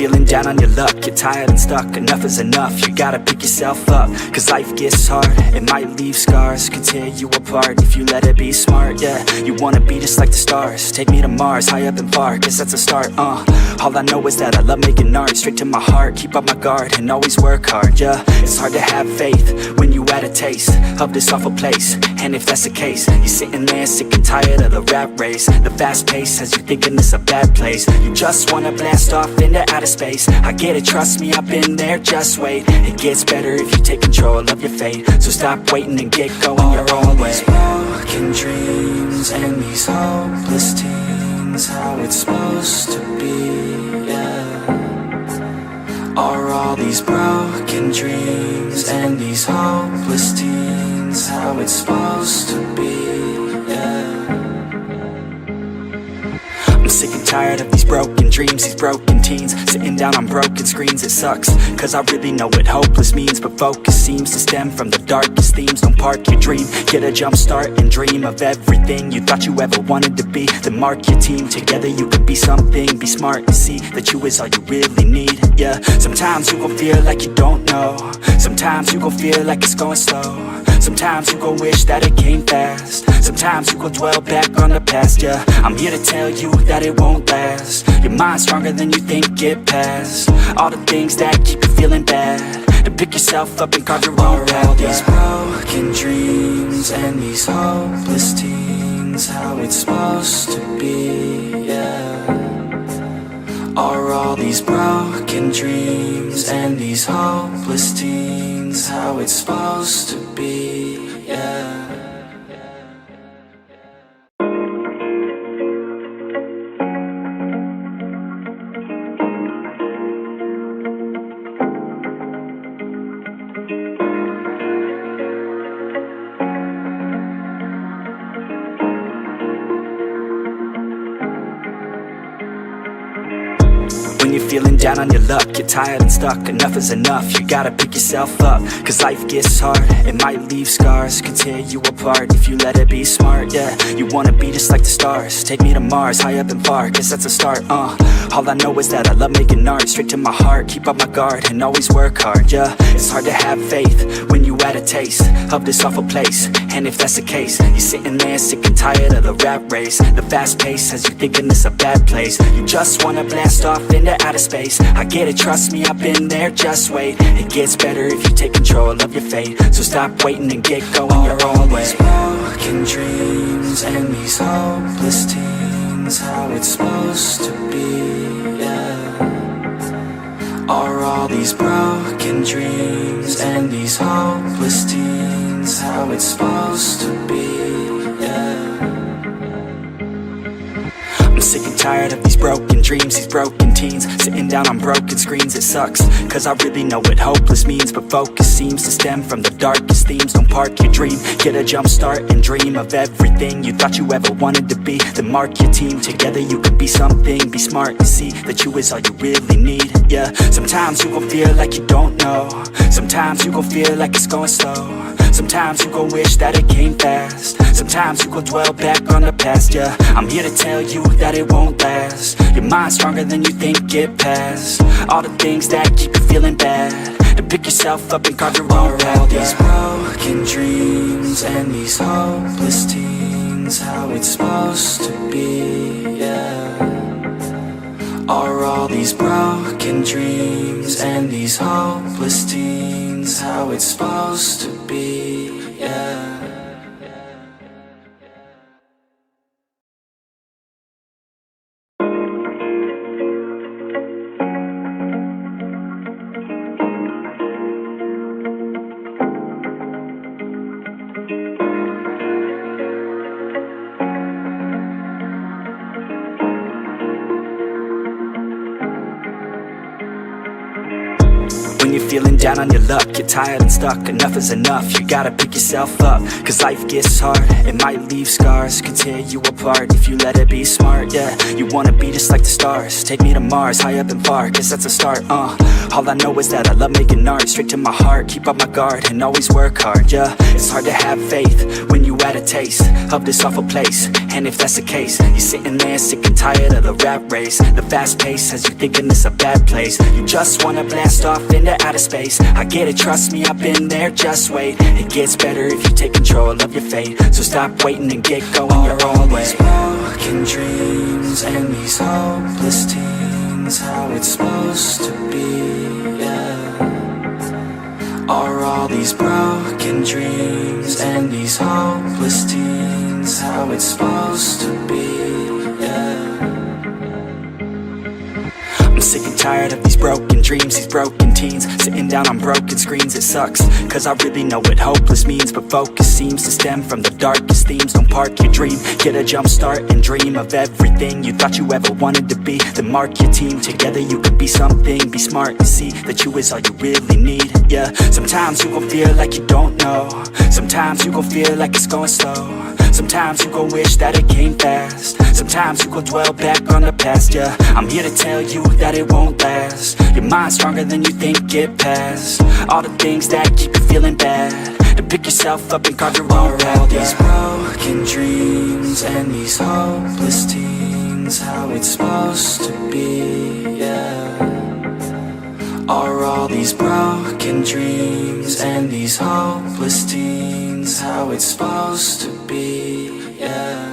feeling down on your luck, you're tired and stuck, enough is enough. You gotta pick yourself up, cause life gets hard. It might leave scars, could tear you apart if you let it be smart, yeah. You wanna be just like the stars, take me to Mars, high up and far, guess that's a start, All I know is that I love making art, straight to my heart, keep up my guard, and always work hard, yeah. It's hard to have faith when you had a taste of this awful place, and if that's the case, you're sitting there sick and tired of the rat race. The fast pace has you thinking it's a bad place. You just wanna blast off into outer space. I get it, trust me, I've been there, just wait. It gets better if you take control of your fate. So stop waiting and get going your own way. These broken dreams and these hopeless teens, how it's supposed to be, yeah. Are all these broken dreams and these hopeless teens how it's supposed to be, yeah. I'm sick and tired of these broken dreams, these broken teens, sitting down on broken screens. It sucks, cause I really know what hopeless means, but focus seems to stem from the darkest themes. Don't park your dream, get a jump start and dream of everything you thought you ever wanted to be. Then mark your team, together you can be something. Be smart and see that you is all you really need, yeah. Sometimes you gon' feel like you don't know, sometimes you gon' feel like it's going slow, sometimes you gon' wish that it came fast, sometimes you gon' dwell back on the past, yeah. I'm here to tell you that it won't last. Your mind's stronger than you think, get past all the things that keep you feeling bad, to pick yourself up and carve your own path, all these broken dreams and these hopeless teens, how it's supposed to be, yeah. Are all these broken dreams and these hopeless teens how it's supposed to be, yeah. When you're feeling down on your luck, you're tired and stuck, enough is enough. You gotta pick yourself up, cause life gets hard. It might leave scars, could tear you apart if you let it be smart, yeah. You wanna be just like the stars, take me to Mars, high up and far, guess that's a start, All I know is that I love making art, straight to my heart, keep up my guard, and always work hard, yeah. It's hard to have faith when you had a taste of this awful place, and if that's the case, you're sitting there sick and tired of the rat race. The fast pace has you thinking it's a bad place. You just wanna blast off into outer space. I get it, trust me, I've been there, just wait. It gets better if you take control of your fate. So stop waiting and get going your own way. These broken dreams and these hopeless teens, how it's supposed to be, yeah. Are all these broken dreams and these hopeless teens how it's supposed to be, yeah. I'm sick and tired of these broken dreams, these broken teens, sitting down on broken screens. It sucks, cause I really know what hopeless means, but focus seems to stem from the darkest themes. Don't park your dream, get a jump start and dream of everything you thought you ever wanted to be. Then mark your team, together you can be something. Be smart and see that you is all you really need, yeah. Sometimes you gon' feel like you don't know, sometimes you gon' feel like it's going slow, sometimes you gon' wish that it came fast, sometimes you gon' dwell back on the past, yeah. I'm here to tell you that it won't last. Your mind's stronger than you think, get past all the things that keep you feeling bad, to pick yourself up and carve your own path, all these broken dreams and these hopeless teens, how it's supposed to be, yeah. Are all these broken dreams and these hopeless teens how it's supposed to be, yeah. When you're feeling down on your luck, you're tired and stuck, enough is enough. You gotta pick yourself up, cause life gets hard. It might leave scars, could tear you apart if you let it be smart, yeah. You wanna be just like the stars, take me to Mars, high up and far, cause that's a start, All I know is that I love making art, straight to my heart, keep up my guard and always work hard, yeah. It's hard to have faith when you had a taste of this awful place, and if that's the case, you're sitting there sick and tired of the rat race. The fast pace has you thinking it's a bad place. You just wanna blast off into outer space. I get it, trust me, I've been there, just wait. It gets better if you take control of your fate. So stop waiting and get going your own way. All these broken dreams and these hopeless teens, how it's supposed to be, yeah. Are all these broken dreams and these hopeless teens how it's supposed to be, yeah. I'm sick and tired of these broken dreams, these broken teens, sitting down on broken screens. It sucks, cause I really know what hopeless means, but focus seems to stem from the darkest themes. Don't park your dream, get a jump start and dream of everything you thought you ever wanted to be. Then mark your team, together you could be something. Be smart and see that you is all you really need, yeah. Sometimes you gon' feel like you don't know, sometimes you gon' feel like it's going slow, sometimes you gon' wish that it came fast, sometimes you gon' dwell back on the past, yeah. I'm here to tell you that it won't last. Your mind's stronger than you think, get past all the things that keep you feeling bad, to pick yourself up and carve your own path. All these broken dreams and these hopeless teens, how it's supposed to be, yeah. Are all these broken dreams and these hopeless teens how it's supposed to be, yeah.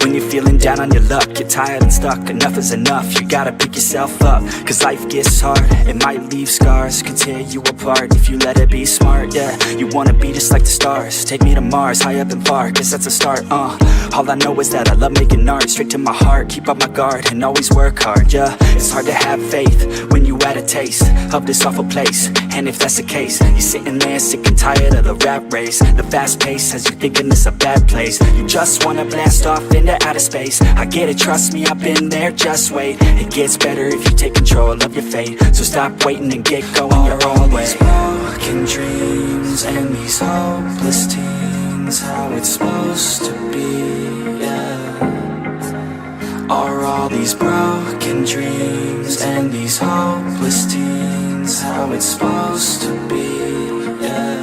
When you're feeling down on your luck, you're tired and stuck, enough is enough. You gotta pick yourself up, cause life gets hard. It might leave scars, could tear you apart if you let it be smart, yeah. You wanna be just like the stars, take me to Mars, high up and far, cause that's a start, All I know is that I love making art, straight to my heart, keep up my guard and always work hard, yeah. It's hard to have faith when you had a taste of this awful place, and if that's the case, you're sitting there sick and tired of the rat race. The fast pace has you thinking it's a bad place. You just wanna blast off into outer space. I get it, trust me, I've been there, just wait. It gets better if you take control of your fate. So stop waiting and get going your own way. All these broken dreams and these hopeless teens, how it's supposed to be, yeah. Are all these broken dreams and these hopeless teens how it's supposed to be, yeah.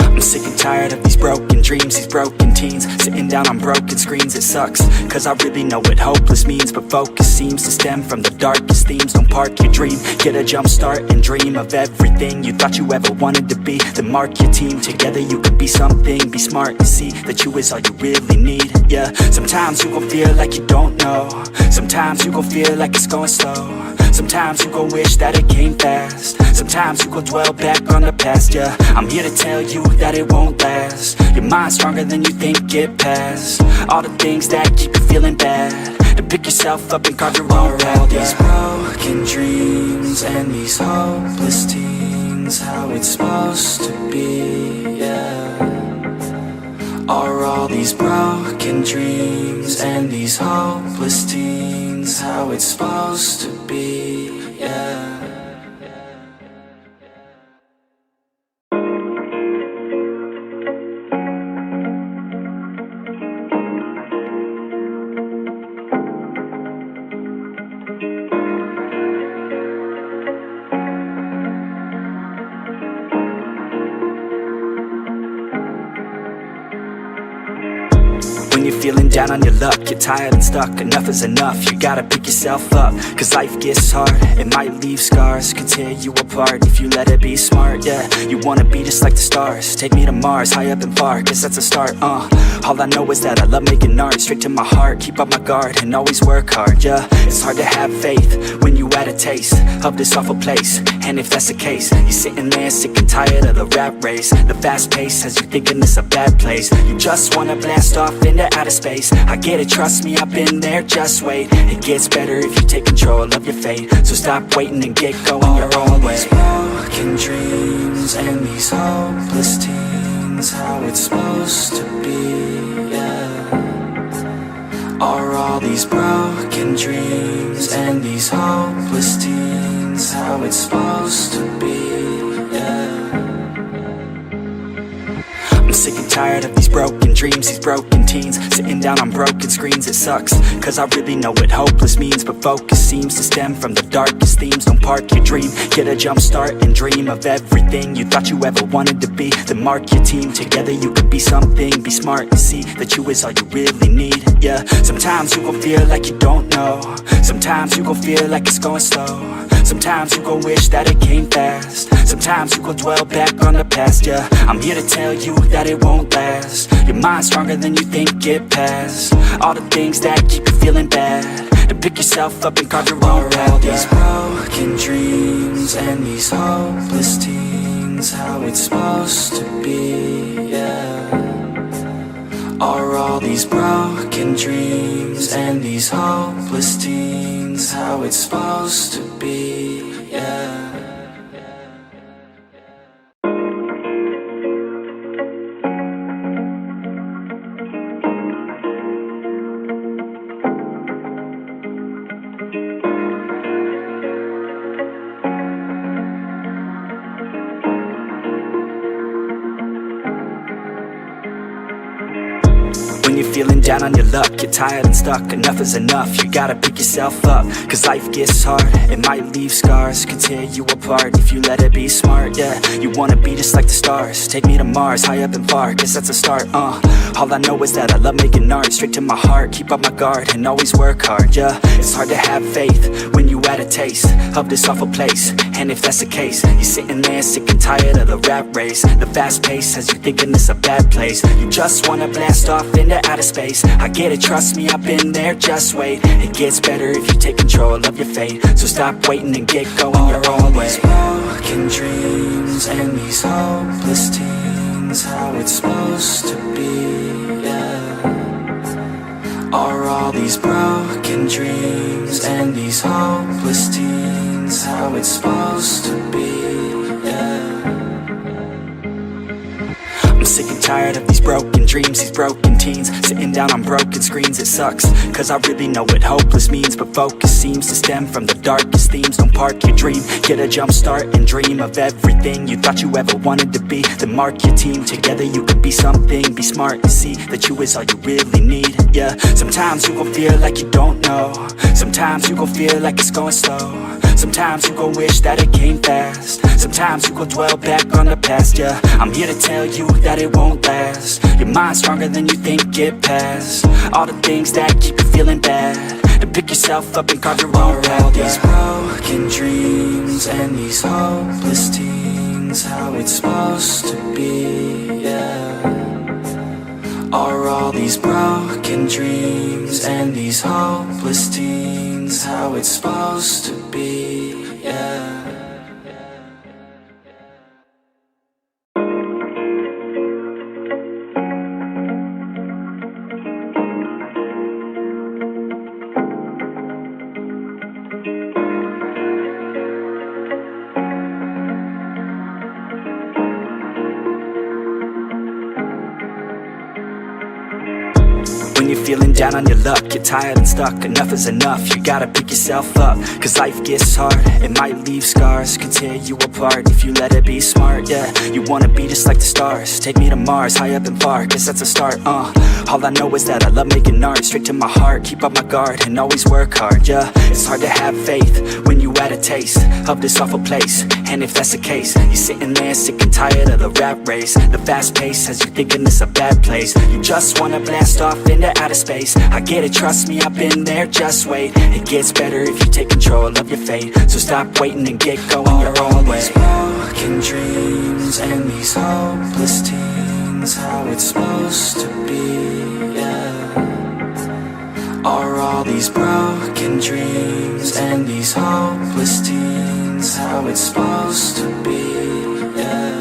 I'm sick and tired of these broken dreams, these broken teens, sitting down on broken screens. It sucks, cause I really know what hopeless means, but focus seems to stem from the darkest themes. Don't park your dream, get a jump start and dream of everything you thought you ever wanted to be. Then mark your team, together you could be something. Be smart and see that you is all you really need, yeah. Sometimes you gon' feel like you don't know, sometimes you gon' feel like it's going slow, sometimes you gon' wish that it came fast, sometimes you gon' dwell back on the past, yeah. I'm here to tell you that it won't last. Your mind's stronger than you think, get past all the things that keep you feeling bad, to pick yourself up and carve your own path. All these broken dreams and these hopeless teens, how it's supposed to be, yeah. Are all these broken dreams and these hopeless teens how it's supposed to be, yeah. When you're feeling down on your luck, you're tired and stuck, enough is enough. You gotta pick yourself up, cause life gets hard. It might leave scars, could tear you apart if you let it be smart, yeah. You wanna be just like the stars, take me to Mars, high up and far, cause that's a start, All I know is that I love making art, straight to my heart, keep up my guard and always work hard, yeah. It's hard to have faith when you had a taste of this awful place, and if that's the case, you're sitting there sick and tired of the rat race. The fast pace has you thinking it's a bad place. You just wanna blast off into outer space. I get it, trust me, I've been there, just wait. It gets better if you take control of your fate. So stop waiting and get going your own way. Broken dreams and these hopeless teens, how it's supposed to be, yeah. Are all these broken dreams and these hopeless teens how it's supposed to be, yeah. I'm sick and tired of these broken dreams, these broken teens, sitting down on broken screens. It sucks, cause I really know what hopeless means, but focus seems to stem from the darkest themes. Don't park your dream, get a jump start and dream of everything you thought you ever wanted to be. Then mark your team, together you could be something. Be smart and see that you is all you really need, yeah. Sometimes you gon' feel like you don't know, sometimes you gon' feel like it's going slow, sometimes you gon' wish that it came fast, sometimes you gon' dwell back on the past, yeah. I'm here to tell you that it won't last. Your mind's stronger than you think, get past all the things that keep you feeling bad, to pick yourself up and carve your own path, yeah. These broken dreams and these hopeless teens, how it's supposed to be, yeah. Are all these broken dreams and these hopeless teens how it's supposed to be, yeah. When you're feeling down on your luck, you're tired and stuck, enough is enough, you gotta pick yourself up. Cause life gets hard, it might leave scars, could tear you apart if you let it be smart, yeah. You wanna be just like the stars, take me to Mars, high up and far, guess that's a start, All I know is that I love making art, straight to my heart, keep up my guard and always work hard, yeah. It's hard to have faith when you had a taste of this awful place, and if that's the case, you're sitting there sick and tired of the rat race. The fast pace has you thinking it's a bad place, you just wanna blast off into outer space. I get it, trust me, I've been there, just wait. It gets better if you take control of your fate. So stop waiting and get going your own way. Broken dreams and these hopeless teens, how it's supposed to be, yeah. Are all these broken dreams and these hopeless teens how it's supposed to be, yeah. I'm sick and tired of these broken dreams, these broken teens, sitting down on broken screens. It sucks, cause I really know what hopeless means, but focus seems to stem from the darkest themes. Don't park your dream, get a jump start and dream of everything you thought you ever wanted to be. Then mark your team, together you could be something. Be smart and see that you is all you really need, yeah. Sometimes you gon' feel like you don't know, sometimes you gon' feel like it's going slow, sometimes you gon' wish that it came fast, sometimes you gon' dwell back on the past, yeah. I'm here to tell you that it won't last. Your mind's stronger than you think, get past all the things that keep you feeling bad, to pick yourself up and carve your own path, yeah. These broken dreams and these hopeless teens, how it's supposed to be, yeah. Are all these broken dreams and these hopeless teens how it's supposed to be, yeah. When you're feeling down on your luck, you're tired and stuck, enough is enough, you gotta pick yourself up. Cause life gets hard, it might leave scars, could tear you apart if you let it be smart, yeah. You wanna be just like the stars, take me to Mars, high up and far, guess that's a start, All I know is that I love making art, straight to my heart, keep up my guard and always work hard, yeah. It's hard to have faith when you had a taste of this awful place, and if that's the case, you're sitting there sick and tired of the rat race. The fast pace has you thinking it's a bad place, you just wanna blast off into outer space. I get it, trust me, I've been there, just wait. It gets better if you take control of your fate. So stop waiting and get going your own way. Broken dreams and these hopeless teens, how it's supposed to be, yeah. Are all these broken dreams and these hopeless teens how it's supposed to be, yeah.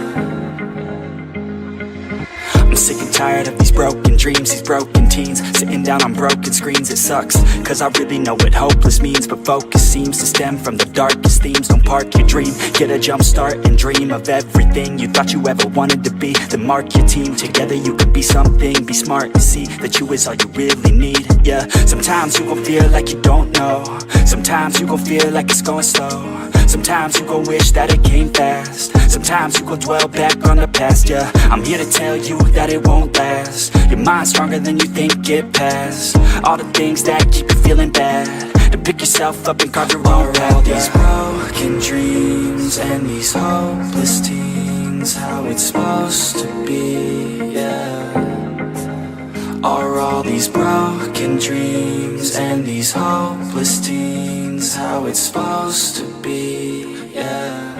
I'm sick and tired of these broken dreams, these broken teens, sitting down on broken screens. It sucks, cause I really know what hopeless means, but focus seems to stem from the darkest themes. Don't park your dream, get a jump start and dream of everything you thought you ever wanted to be. Then mark your team, together you could be something. Be smart and see that you is all you really need. Yeah, sometimes you gon' feel like you don't know. Sometimes you gon' feel like it's going slow. Sometimes you gon' wish that it came fast. Sometimes you gon' dwell back on the past. Yeah, I'm here to tell you that it won't last. Your mind's stronger than you think, get past all the things that keep you feeling bad, to pick yourself up and carve your own path. All these broken dreams and these hopeless teens, how it's supposed to be, yeah. Are all these broken dreams and these hopeless teens how it's supposed to be, yeah.